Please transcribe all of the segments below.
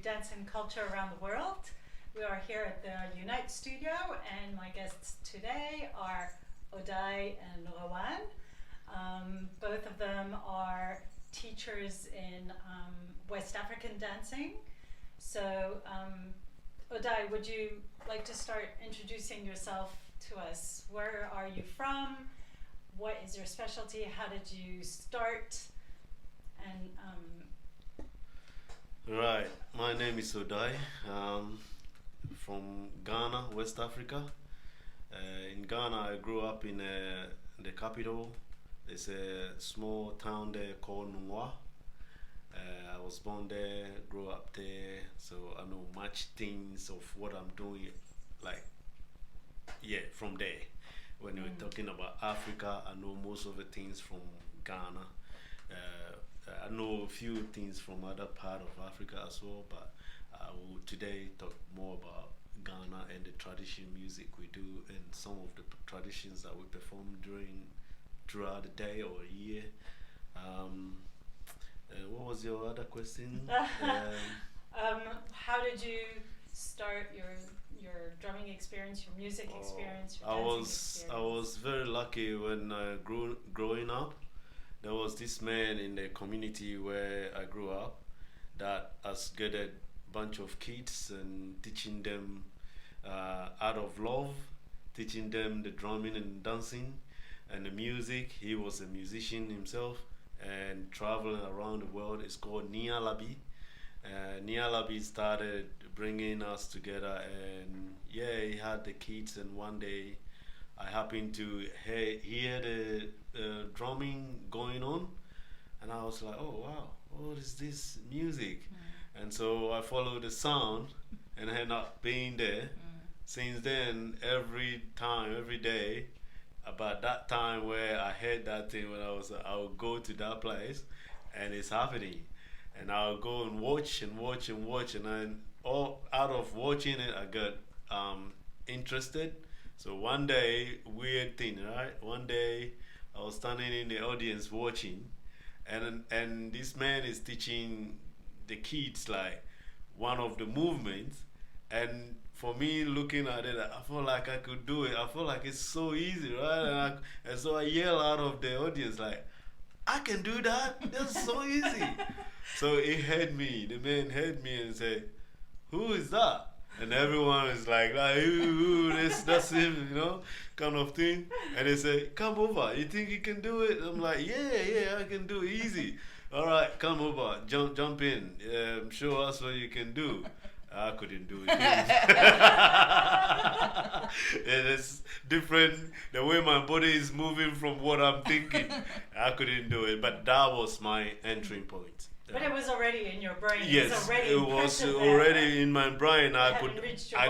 dance and culture around the world. We are here at the Unite studio, and my guests today are Odai and Rowan. Both of them are teachers in West African dancing. So, Odai, would you like to start introducing yourself to us? Where are you from? What is your specialty? How did you start? And Right, my name is Odai, from Ghana, West Africa. In Ghana, I grew up in the capital. It's a small town there called Nungwa. I was born there, grew up there, so I know much things of what I'm doing, from there. When you're talking about Africa, I know most of the things from Ghana. I know a few things from other part of Africa as well, but I will today talk more about Ghana and the traditional music we do and some of the traditions that we perform throughout the day or a year. What was your other question? How did you start your drumming experience, your music experience, your dancing experience? I was very lucky when I growing up. There was this man in the community where I grew up that has gathered a bunch of kids and teaching them out of love, teaching them the drumming and dancing and the music. He was a musician himself and traveling around the world. It's called Nia Labi. Nia Labi started bringing us together, and he had the kids, and one day I happened to hear the drumming going on, and I was like, oh wow, what is this music? And so I followed the sound and I ended up being there. Since then, every day, about that time where I heard that thing, I would go to that place and it's happening. And I'll go and watch, and then all out of watching it, I got interested. So one day, weird thing, right? One day, I was standing in the audience watching, and this man is teaching the kids like one of the movements, and for me looking at it, I felt like I could do it. I felt like it's so easy, right? And so I yell out of the audience like, I can do that. That's so easy. So he heard me. The man heard me and said, "Who is that?" And everyone is like, ooh, that's him, kind of thing. And they say, "Come over. You think you can do it?" I'm like, yeah, I can do it easy. All right, come over, jump in. Show us what you can do. I couldn't do it. It's different the way my body is moving from what I'm thinking. I couldn't do it, but that was my entry point. But it was already in your brain. Yes, it was already in my brain. I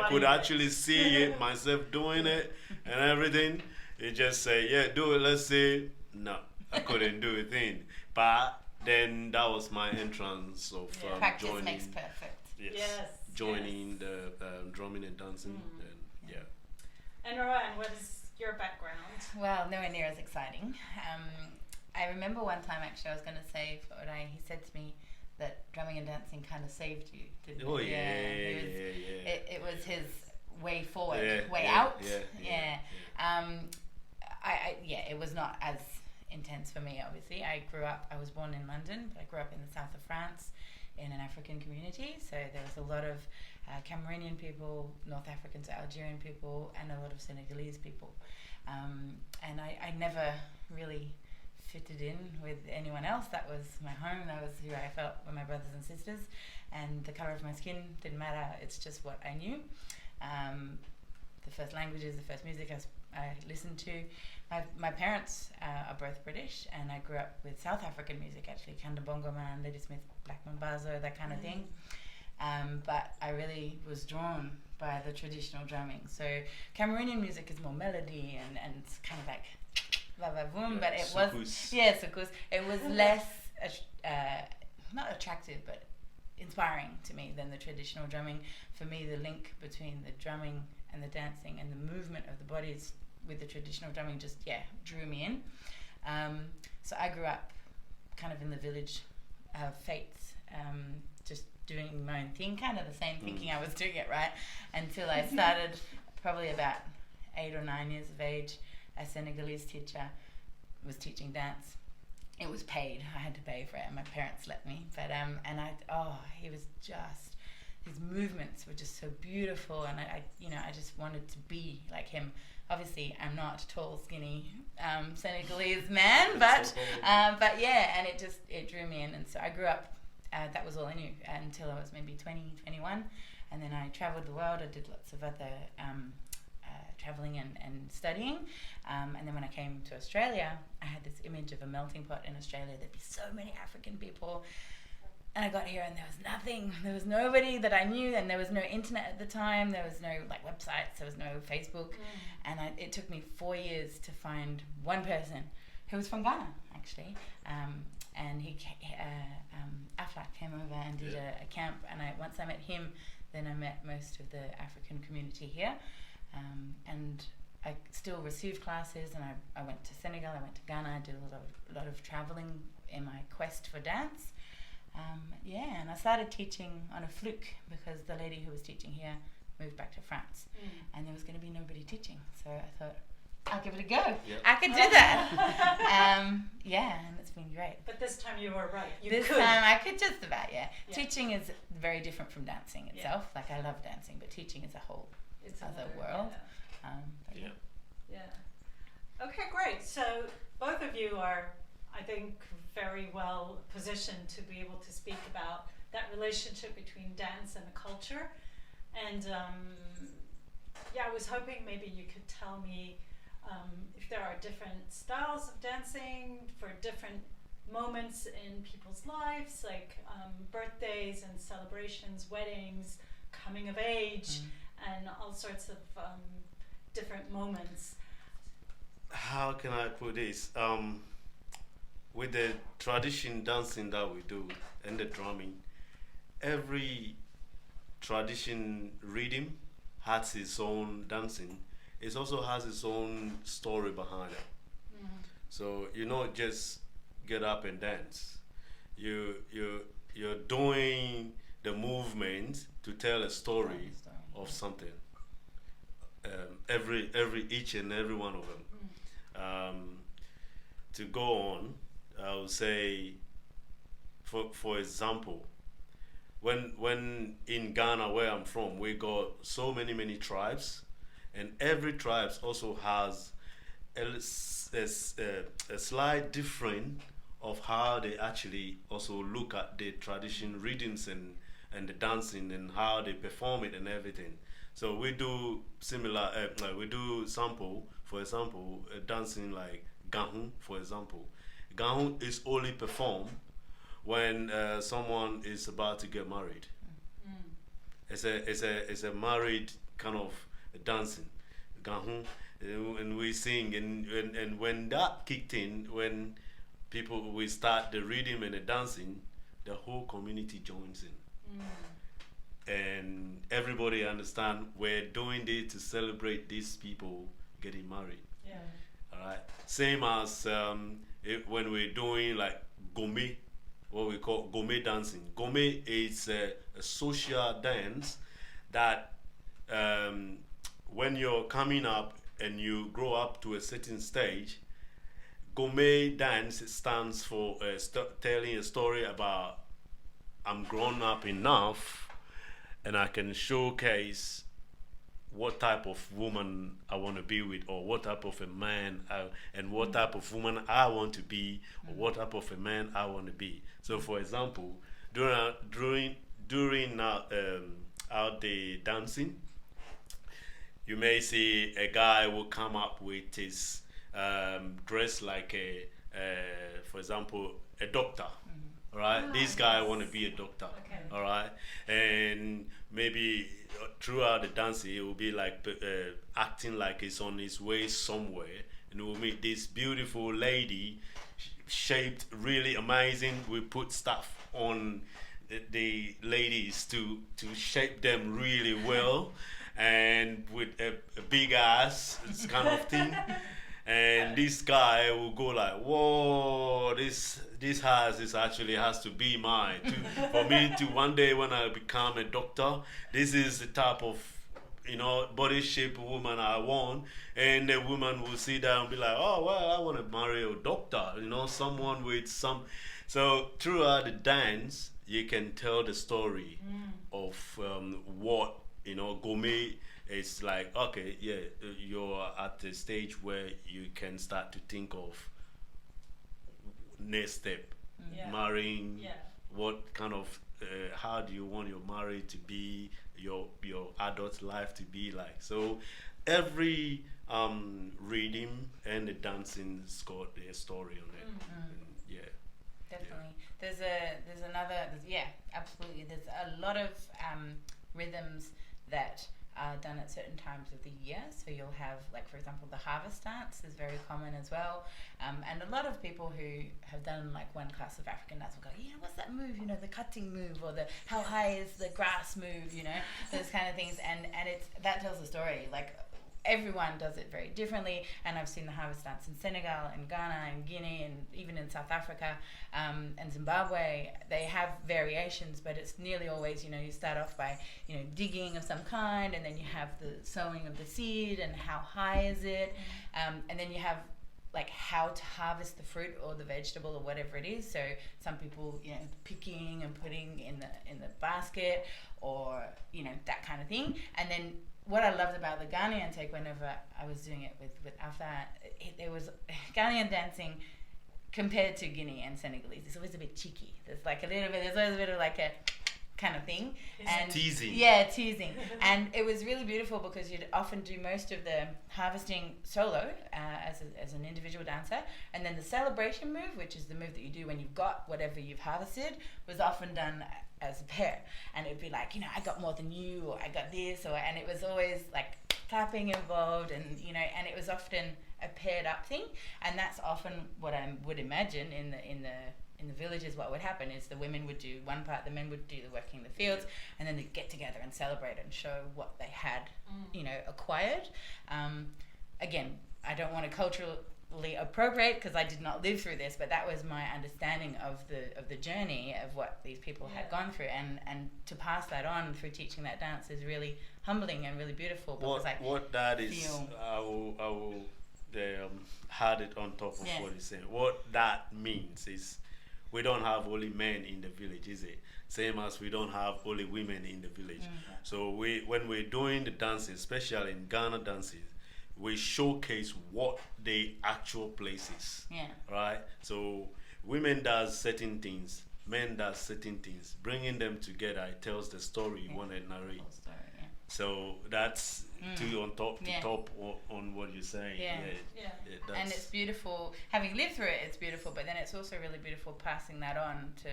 could actually see it myself doing it and everything. It just say, yeah, do it. Let's say, no, I couldn't do it then. But then that was my entrance of practice joining. Makes perfect. Yes. Joining the drumming and dancing. And Rowan, what is your background? Well, nowhere near as exciting. I remember one time, actually, I was going to say, he said to me that drumming and dancing kind of saved you, didn't it? Oh, It was his way forward, way out. out. It was not as intense for me, obviously. I was born in London, but I grew up in the south of France in an African community. So there was a lot of Cameroonian people, North Africans, Algerian people, and a lot of Senegalese people. And I never really fitted in with anyone else. That was my home. That was who I felt were my brothers and sisters. And the color of my skin didn't matter. It's just what I knew. The first languages, the first music I listened to. My parents are both British, and I grew up with South African music, actually. Kanda Bongo Man, Ladysmith, Black Mambazo, that kind of thing. But I really was drawn by the traditional drumming. So Cameroonian music is more melody and it's kind of like boom, but it was it was less not attractive but inspiring to me than the traditional drumming. For me, the link between the drumming and the dancing and the movement of the bodies with the traditional drumming just drew me in. So I grew up kind of in the village of Fates, just doing my own thing, kind of the same, thinking I was doing it right, until I started probably about 8 or 9 years of age. A Senegalese teacher was teaching dance. It was paid. I had to pay for it, and my parents let me. But he was just, his movements were just so beautiful, and I just wanted to be like him. Obviously, I'm not a tall, skinny Senegalese man, but yeah, and it drew me in, and so I grew up. That was all I knew until I was maybe 20, 21, and then I traveled the world. I did lots of other traveling and studying, and then when I came to Australia, I had this image of a melting pot in Australia. There'd be so many African people, and I got here and there was nothing. There was nobody that I knew, and there was no internet at the time. There was no websites. There was no Facebook, and it took me 4 years to find one person who was from Ghana, actually, and Aflaq came over and did a camp, and once I met him, then I met most of the African community here. And I still received classes, and I went to Senegal, I went to Ghana, I did a lot of traveling in my quest for dance. And I started teaching on a fluke because the lady who was teaching here moved back to France, and there was going to be nobody teaching. So I thought, I'll give it a go. Yep. I could do that. And it's been great. But this time you were right. This time I could just about, Teaching is very different from dancing itself. Like, I love dancing, but teaching is a whole other world. Okay, great. So both of you are, I think, very well positioned to be able to speak about that relationship between dance and the culture. And I was hoping maybe you could tell me if there are different styles of dancing for different moments in people's lives, like birthdays and celebrations, weddings, coming of age, and all sorts of different moments. How can I put this? With the tradition dancing that we do and the drumming, every tradition rhythm has its own dancing. It also has its own story behind it. So you don't just get up and dance. You're doing the movement to tell a story of something. Each and every one of them. To go on, I would say, for example, when in Ghana, where I'm from, we got so many tribes, and every tribe also has a slight different of how they actually also look at the tradition rhythms and the dancing and how they perform it and everything. So we do similar, we do sample, for example, dancing like Gahun, for example. Gahun is only performed when someone is about to get married. It's a married kind of dancing, Gahun, and we sing, and when that kicked in, when we start the rhythm and the dancing, the whole community joins in. And everybody understand we're doing this to celebrate these people getting married. All right. Same as when we're doing like Gome, what we call Gome dancing. Gome is a social dance that when you're coming up and you grow up to a certain stage, Gome dance stands for telling a story about I'm grown up enough and I can showcase what type of woman I want to be with, or what type of a man and what type of woman I want to be, or what type of a man I want to be. So, for example, during out the dancing, you may see a guy will come up with his dress like for example, a doctor. All right, this guy want to be a doctor. Okay. All right, and maybe throughout the dancing, he will be like acting like he's on his way somewhere, and we'll meet this beautiful lady, shaped really amazing. We put stuff on the ladies to shape them really well, and with a big ass, this kind of thing. And this guy will go like, whoa, this this actually has to be mine. For me to one day when I become a doctor, this is the type of body shape woman I want, and the woman will sit down and be like, oh well, I want to marry a doctor, someone with some. So throughout the dance, you can tell the story of what gourmet is like. Okay, yeah, you're at the stage where you can start to think of next step, marrying. What kind of how do you want your marriage to be, your adult life to be like? So every reading and the dancing's got a story on it. Yeah, definitely. There's absolutely. There's a lot of rhythms that are done at certain times of the year. So you'll have, like, for example, the harvest dance is very common as well. And a lot of people who have done like one class of African dance will go, what's that move? The cutting move, or the how high is the grass move? Those kind of things. And that tells a story. Like, everyone does it very differently, and I've seen the harvest dance in Senegal and Ghana and Guinea and even in South Africa and Zimbabwe. They have variations, but it's nearly always, you start off by, digging of some kind, and then you have the sowing of the seed and how high is it, and then you have like how to harvest the fruit or the vegetable or whatever it is. So some people, picking and putting in the basket, or that kind of thing. And then what I loved about the Ghanaian take, whenever I was doing it with Afra, there was Ghanaian dancing compared to Guinea and Senegalese. It's always a bit cheeky. There's always a bit of like a kind of thing. And teasing. Yeah, teasing. And it was really beautiful because you'd often do most of the harvesting solo as an individual dancer, and then the celebration move, which is the move that you do when you've got whatever you've harvested, was often done as a pair. And it'd be like, I got more than you, or I got this, and it was always like clapping involved, and and it was often a paired up thing. And that's often what I would imagine in the villages. What would happen is the women would do one part, the men would do the working in the fields, and then they'd get together and celebrate and show what they had acquired. Again, I don't want to culturally appropriate because I did not live through this, but that was my understanding of the journey of what these people had gone through, and to pass that on through teaching that dance is really humbling and really beautiful. What that is, I will add it on top of what he's saying. What that means is, we don't have only men in the village, is it? Same as we don't have only women in the village. So when we're doing the dances, especially in Ghana dances, we showcase what the actual place is. Right? So women does certain things, men does certain things. Bringing them together, it tells the story you want to narrate. So that's on what you're saying. And it's beautiful. Having lived through it, it's beautiful, but then it's also really beautiful passing that on, to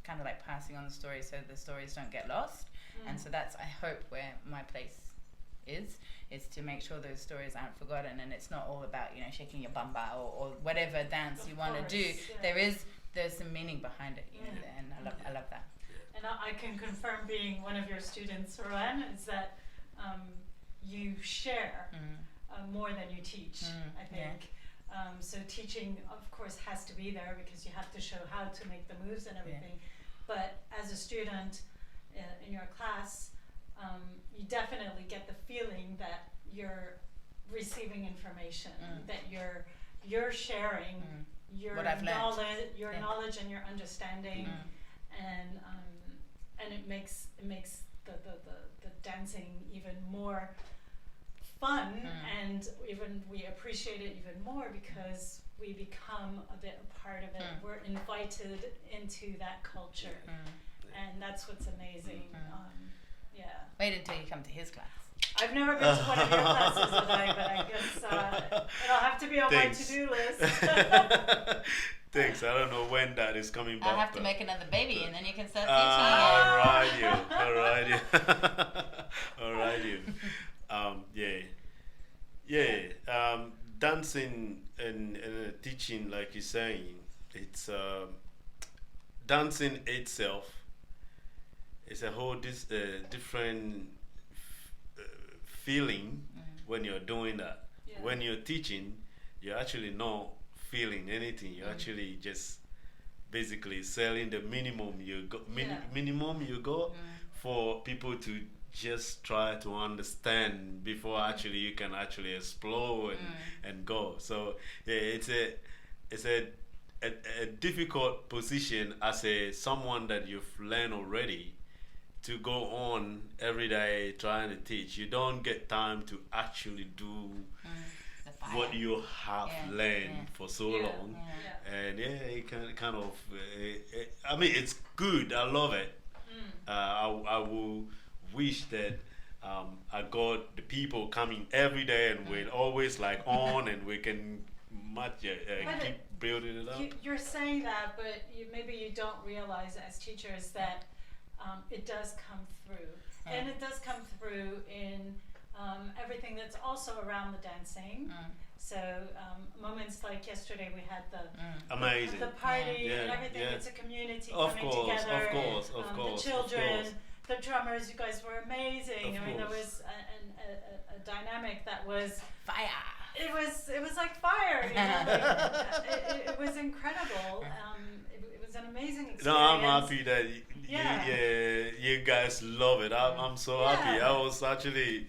kind of like passing on the story so the stories don't get lost. And so that's, I hope, where my place is to make sure those stories aren't forgotten, and it's not all about shaking your bamba or whatever dance you want to do. There's some meaning behind it, and I love that. And I can confirm, being one of your students, Rowan, is that you share more than you teach, I think. So teaching, of course, has to be there because you have to show how to make the moves and everything. But as a student in your class, you definitely get the feeling that you're receiving information, that you're sharing your knowledge and your understanding, and it makes the dancing even more fun, and even we appreciate it even more because we become a bit a part of it. We're invited into that culture, and that's what's amazing. Wait until you come to his class. I've never been to one of your classes, but I guess it'll have to be on my to-do list. Thanks. I don't know when that is coming back. I'll have to make another baby, and then you can start teaching. Alright. Dancing and teaching, like you're saying, it's dancing itself. It's a whole different feeling when you're doing that. When you're teaching, you're actually not feeling anything. You're actually just basically selling the minimum you go, Yeah. minimum you go for people to just try to understand before actually you can actually explore and go. So yeah, it's a difficult position as a someone that you've learned already to go on every day trying to teach. You don't get time to actually do The fire. what you have learned for so Yeah. long. Yeah. And yeah, it can kind of I mean, it's good, I love it. I will wish that I got the people coming every day and we're always like on and we can But keep building it up. You're saying that, but maybe you don't realize as teachers that it does come through. And it does come through in everything that's also around the dancing. So moments like yesterday we had Amazing. the party and Yeah, everything. yeah. It's a community Of coming course, together. of course, of The course, of children, course. the drummers, you guys were amazing. Of I mean, there course. was a dynamic that was Fire. it was like fire. You know? Like, it was incredible. It was an amazing experience. No, I'm happy that Yeah. you guys love it. I'm so happy. I was actually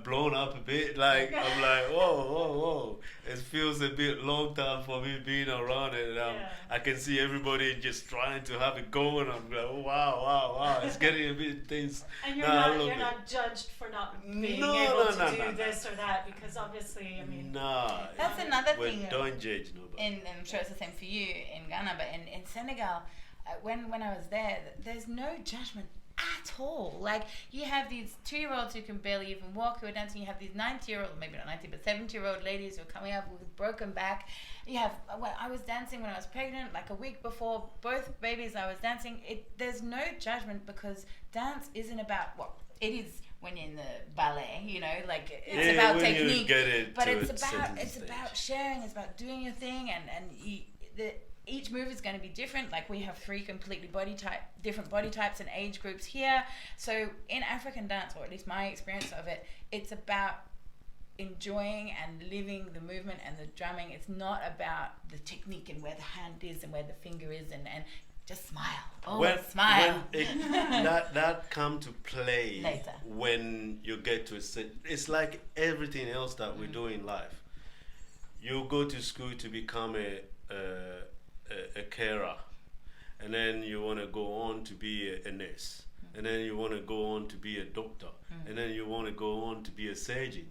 blown up a bit. Like I'm like, whoa. It feels a bit long time for me being around it. And I can see everybody just trying to have it going. I'm like, oh, wow. It's getting a bit intense. And I you're love not judged for not being No, able no, to no, do this or that, because obviously, I mean, Nah. That's another Well, thing. don't judge nobody. And I'm sure it's the same for you in Ghana, but in Senegal, when I was there, there's no judgment at all. Like, you have these 2-year-olds who can barely even walk who are dancing. You have these 90-year-old, maybe not 90, but 70-year-old ladies who are coming up with broken back. You have, I was dancing when I was pregnant, like a week before both babies I was dancing. There's no judgment, because dance isn't about, it is when you're in the ballet, you know, like it's about when you technique, get it but to it's a certain about stage. sharing. It's about doing your thing, and each move is going to be different. Like, we have 3 completely different body types and age groups here. So in African dance, or at least my experience of it, it's about enjoying and living the movement and the drumming. It's not about the technique and where the hand is and where the finger is, and just smile. Smile. That come to play Later. when you get to it's like everything else that we do in life. You go to school to become a carer, and then you want to go on to be a nurse, and then you want to go on to be a doctor, and then you want to go on to be a surgeon,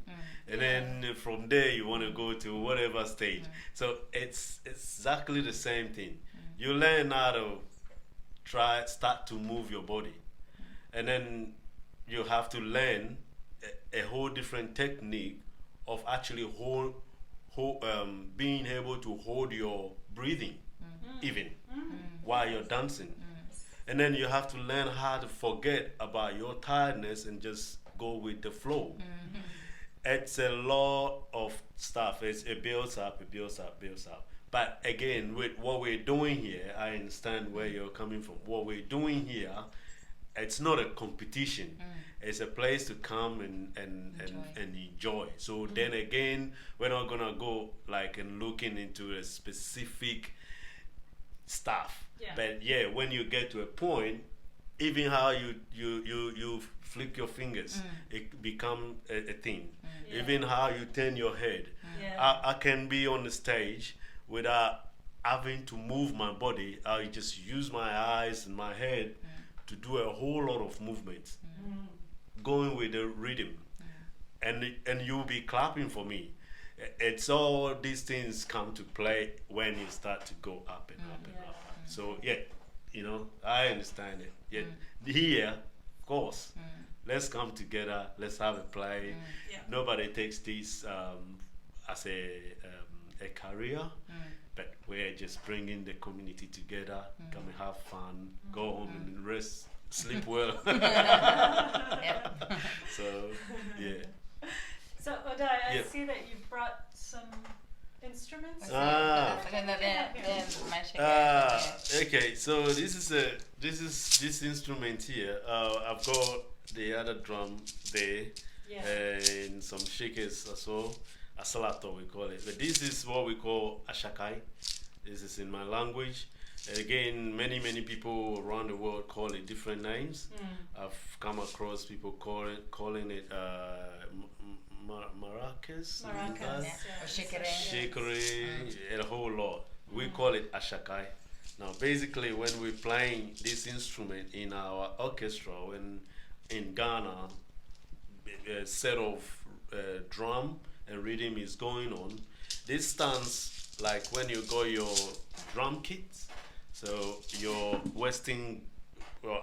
and then from there you want to go to whatever stage. So it's exactly the same thing. You learn how to start to move your body, and then you have to learn a whole different technique of actually being able to hold your breathing even while you're dancing. And then you have to learn how to forget about your tiredness and just go with the flow. It's a lot of stuff. It builds up. But again, with what we're doing here, I understand where you're coming from. What we're doing here, it's not a competition. It's a place to come and enjoy. So then again, we're not gonna go like and looking into a specific stuff. Yeah. But yeah, when you get to a point, even how you flick your fingers, it become a thing. Yeah. Even how you turn your head. Yeah. I can be on the stage without having to move my body. I just use my eyes and my head to do a whole lot of movements, going with the rhythm, and you'll be clapping for me. It's all these things come to play when you start to go up and up and up. So yeah, I understand it. Yeah, here, of course, let's come together. Let's have a play. Yeah. Nobody takes this as a career. But we're just bringing the community together, come and have fun, go home and rest, sleep well. So, yeah. So, Odai, I Yeah. see that you brought some instruments. Okay. So this instrument here. I've got the other drum there, Yeah. and some shakers as well. Asalato we call it. But this is what we call a Shakai. This is in my language. Again, many people around the world call it different names. I've come across people calling it maracas, Maracas, Or shikere. shikere, a whole lot. We call it a shakai. Now, basically, when we're playing this instrument in our orchestra, when in Ghana, a set of drum and rhythm is going on, this stands like when you got your drum kit. So your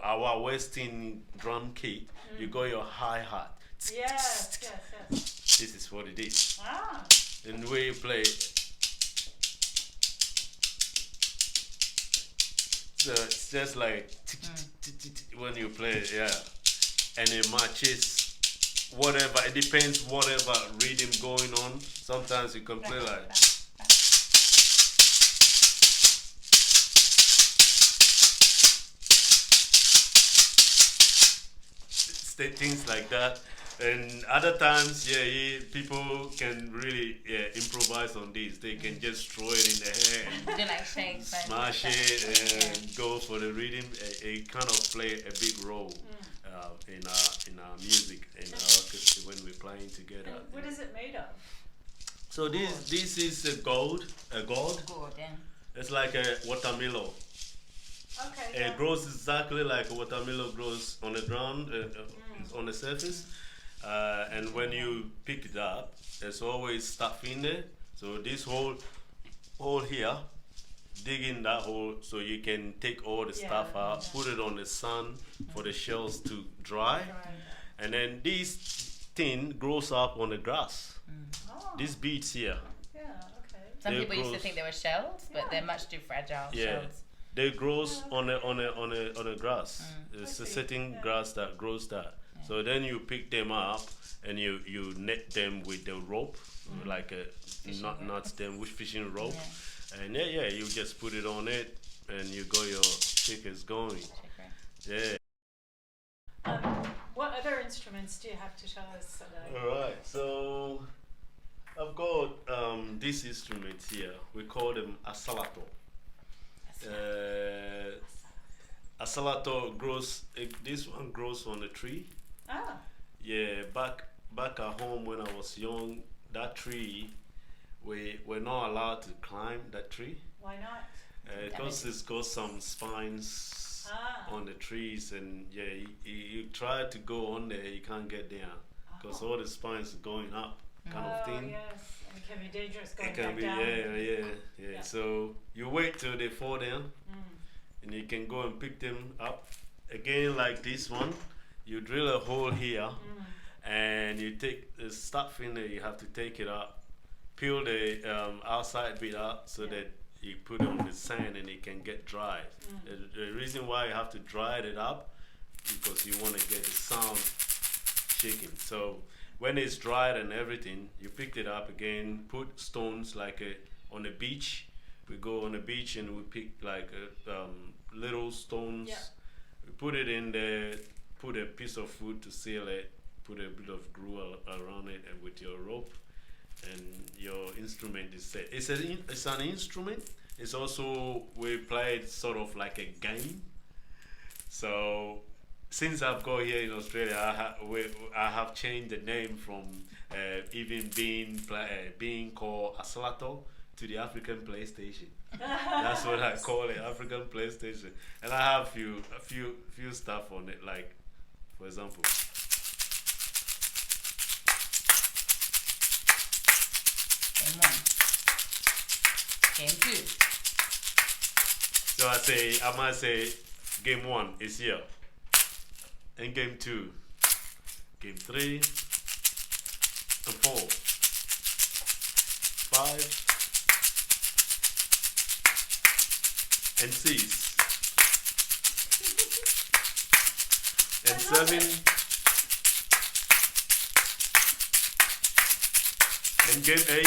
our Western drum kit, you got your hi-hat. Yes. This is what it is. Ah. And we play. So it's just like when you play, yeah. And it matches whatever, it depends whatever rhythm going on. Sometimes you can play like. Things like that, and other times, people can really improvise on this. They can just throw it in the air and Do like shakes, smash it and go for the rhythm. It kind of play a big role in our music, in our orchestra when we're playing together. And what is it made of? So this is a gourd. Gourd, yeah. It's like a watermelon. Okay. It grows exactly like a watermelon grows on the ground, on the surface. And when you pick it up, there's always stuff in there. So this hole here, dig in that hole so you can take all the stuff out, put it on the sun for the shells to dry. And then this thing grows up on the grass. Oh. These beads here. Yeah, okay. Some They people used to grows- think they were shells, but they're much too fragile shells. They grows on a grass. It's I a see. certain grass that grows that. So then you pick them up and you net them with the rope, like a not them with fishing rope, and you just put it on it and you got your shakers going. Yeah. What other instruments do you have to show us today? All right. So I've got this instrument here. We call them asalato. Asalato grows. This one grows on a tree. Ah. Yeah, back at home when I was young, that tree, we were not allowed to climb that tree. Why not? Because it's got some spines on the trees, and you try to go on there, you can't get there because all the spines are going up, kind of thing. Yes, and it can be dangerous going It can back be, down. yeah. So you wait till they fall down, and you can go and pick them up again, like this one. You drill a hole here, and you take the stuff in there. You have to take it up, peel the outside bit out so that you put it on the sand and it can get dry. The reason why you have to dry it up because you want to get the sound shaking. So when it's dried and everything, you pick it up again, put stones like on the beach. We go on the beach and we pick like little stones. Yeah. We put it in there, put a piece of wood to seal it, put a bit of glue around it and with your rope, and your instrument is set. It's an instrument. It's also, we play it sort of like a game. So since I've got here in Australia, I have changed the name from even being called Asalato to the African PlayStation. That's what I call it, African PlayStation. And I have a few stuff on it, like for example. Game 1. Game 2. So I might say game 1 is here. And game 2, game 3, and 4, 5, and 6, and 7, and game 8.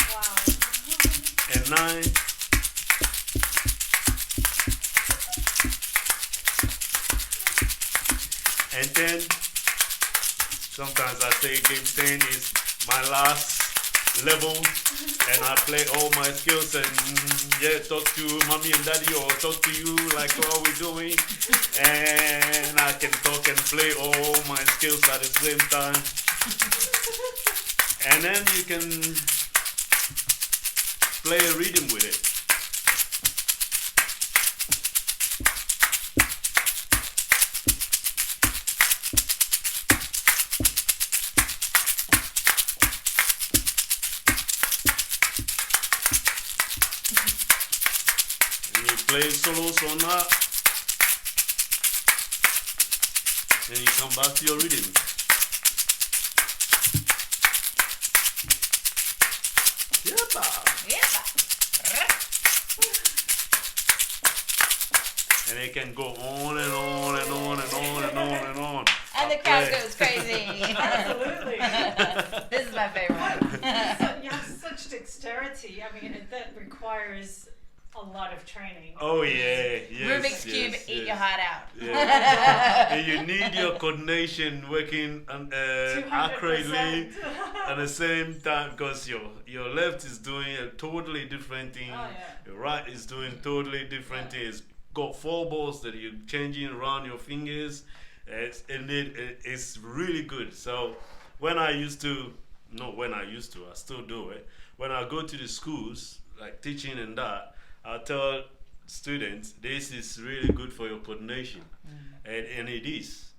Wow. And 9, and 10. Sometimes I say game 10 is my last level, and I play all my skills and talk to mommy and daddy or talk to you like what we're doing, and I can talk and play all my skills at the same time, and then you can play a rhythm with it. Play solos on that, and you come back to your rhythm. And it can go on and on and on and on and on and on. And the crowd goes crazy. Absolutely. This is my favorite one. You have such dexterity. I mean, that requires a lot of training. Oh yeah, yes. Rubik's Cube, eat your heart out. Yeah. And you need your coordination working 200%. accurately at the same time, because your left is doing a totally different thing. Oh, yeah. Your right is doing totally different thing. It's got 4 balls that you're changing around your fingers. It's really good. So I still do it. When I go to the schools, like teaching and that, I tell students this is really good for your coordination, and it is.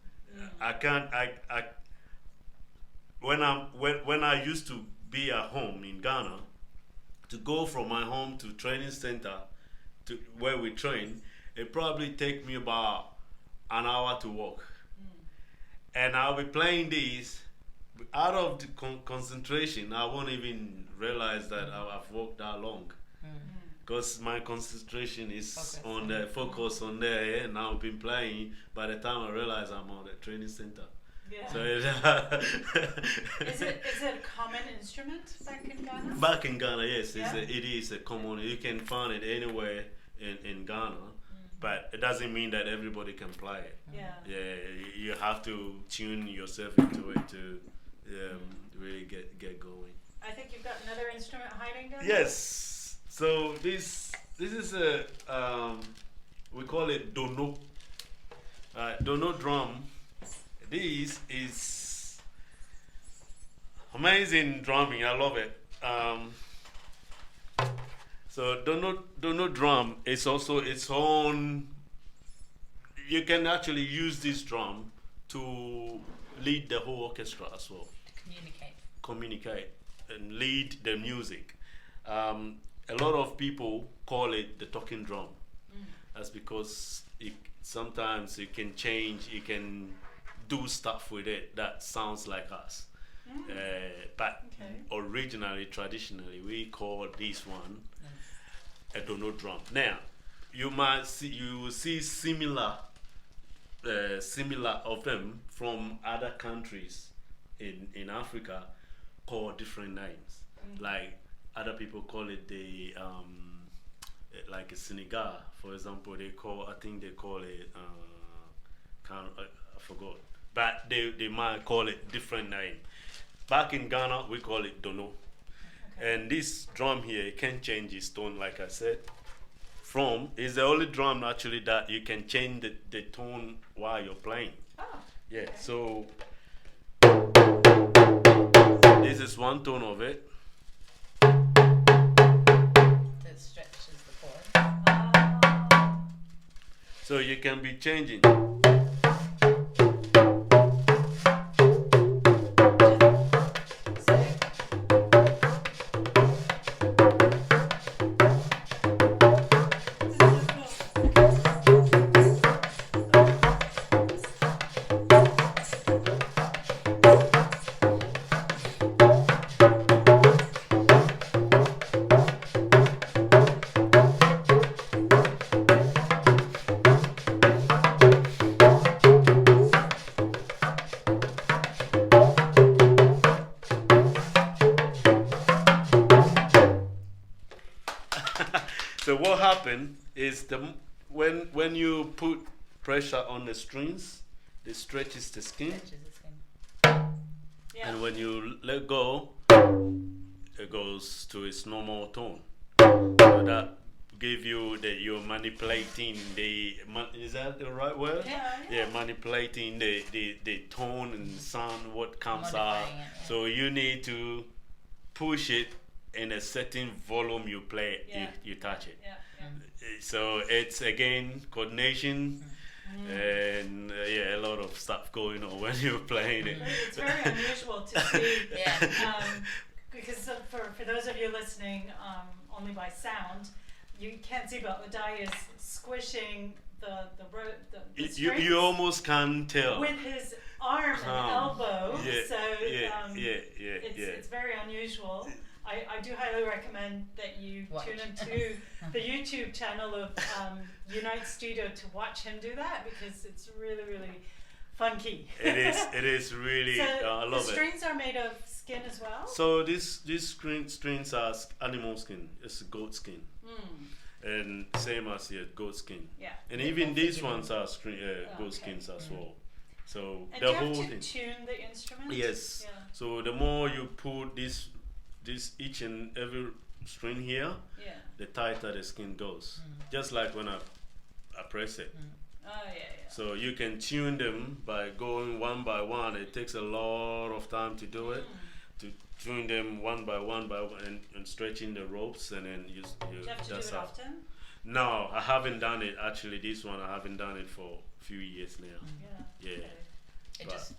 When I used to be at home in Ghana, to go from my home to training center to where we train, it probably take me about an hour to walk, and I'll be playing these out of the concentration. I won't even realize that I've walked that long. Because my concentration is focus on there, and I've been playing. By the time I realize I'm on the training center. Yeah. So is it a common instrument back in Ghana? Back in Ghana, yes, Yeah? it is a common. You can find it anywhere in Ghana, but it doesn't mean that everybody can play it. Yeah. You have to tune yourself into it to really get going. I think you've got another instrument hiding down Yes. So this is a we call it dono. Dono drum. This is amazing drumming. I love it. So dono drum is also its own. You can actually use this drum to lead the whole orchestra as well. Communicate and lead the music. A lot of people call it the talking drum. That's because sometimes you can change, you can do stuff with it that sounds like us. But originally, traditionally, we call this one a dono drum. Now, you will see similar of them from other countries in Africa, called different names. Like other people call it the like a Senegal, for example. I think they call it I forgot, but they might call it different name. Back in Ghana, we call it dono. And this drum here, it can change its tone, like I said. Is the only drum actually that you can change the tone while you're playing. Yeah, so this is one tone of it. That stretches the chord. So you can be changing. So what happened is when you put pressure on the strings, it stretches the skin. Stretches the skin. Yeah. And when you let go, it goes to its normal tone. So that give you that you're manipulating is that the right word? Yeah. Manipulating the tone and sound what comes out. Modifying it, yeah. So you need to push it in a certain volume you play you touch it. Yeah. So it's again coordination and a lot of stuff going on when you're playing it. It's very unusual to see. Because for those of you listening only by sound, you can't see, but Odai is squishing the strings You almost can't tell with his arm and elbow. It's very unusual. I do highly recommend that you tune into the YouTube channel of Unite Studio to watch him do that, because it's really, really funky. It is really, so I love it. the strings are made of skin as well? So these strings are animal skin. It's goat skin. And same as here, goat skin. Yeah. And even these ones are goat skins as well. So and the do you whole have to thing. tune the instrument? Yes. Yeah. So the more you put this each and every string here, the tighter the skin goes. Just like when I press it. Oh yeah. So you can tune them by going one by one. It takes a lot of time to do it. To tune them one by one and stretching the ropes, and then you Do you have to do it often? No, I haven't done it actually. This one I haven't done it for a few years now. Yeah. Okay. It just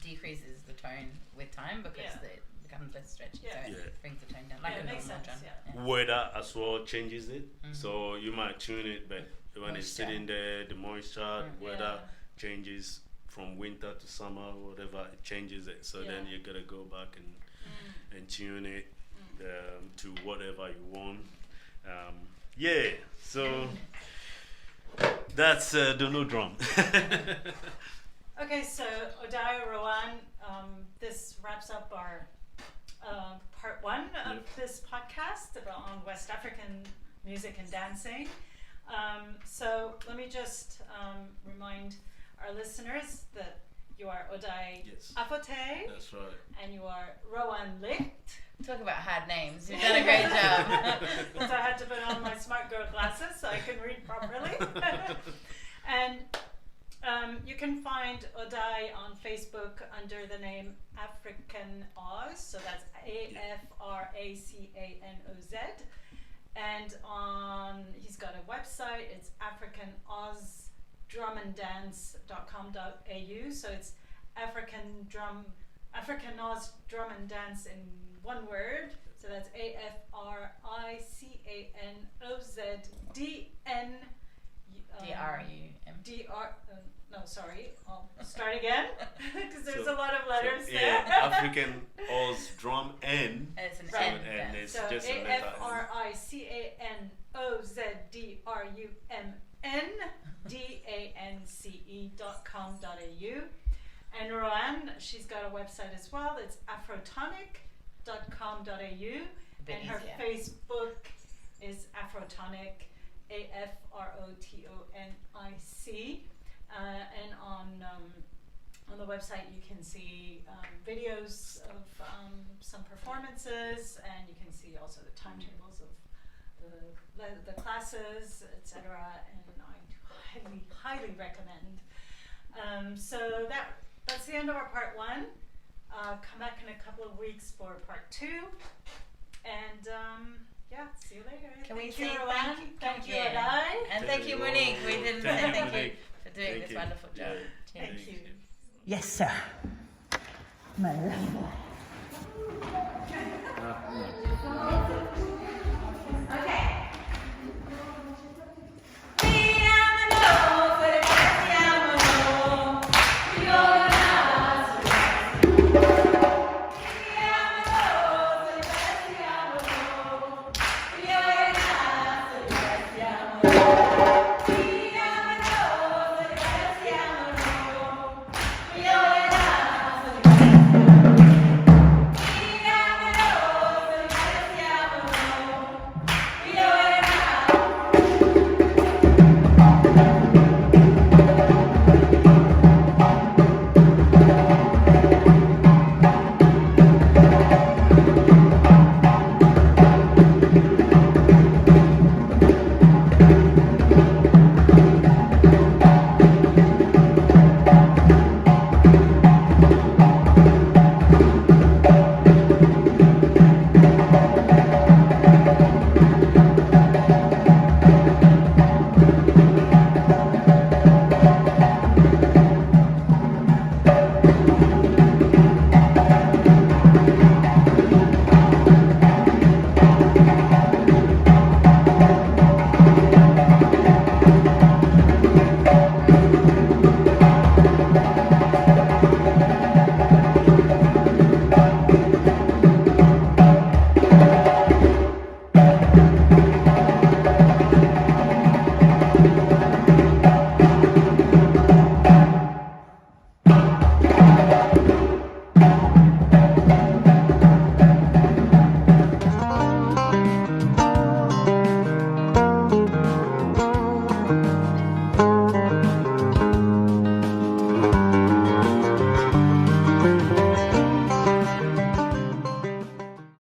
decreases the tone with time because it becomes less stretchy. So it brings the tone down like a makes normal sense. drum. Weather as well changes it. So you might tune it, but when it's sitting there, the moisture, weather changes from winter to summer, whatever, it changes it. So then you gotta go back and tune it to whatever you want. So that's the new drum. Okay, so Odai Rowan, this wraps up our part one of this podcast on West African music and dancing. So let me just remind our listeners that you are Odai Afote. That's right. And you are Rowan Licht. Talk about hard names. You've done a great job. So I had to put on my smart girl glasses so I can read properly. And you can find Odai on Facebook under the name African Oz. So that's AFRACANOZ. And he's got a website. It's africanozdramanddance.com.au. So it's African Oz Drum and Dance in one word. So that's AFRICANOZDN. I'll start again because there's a lot of letters there. African Oz Drum N. It's an Right. N. And it's So just a letter. AFRICANOZDRUMNDANCE.com.au. And Roanne, she's got a website as well. It's afrotonic.com.au. And her Facebook is Afrotonic, AFROTONIC. And on the website you can see videos of some performances, and you can see also the timetables of the classes, etc. And I highly recommend. So that's the end of our part one. Come back in a couple of weeks for part two. And see you later. Can we Thank say you, Rowan. Thank you, Yeah. Adai. And thank you, Monique. We didn't say thank you Monique. for doing this wonderful job. Yeah. Thank you. Yes, sir. My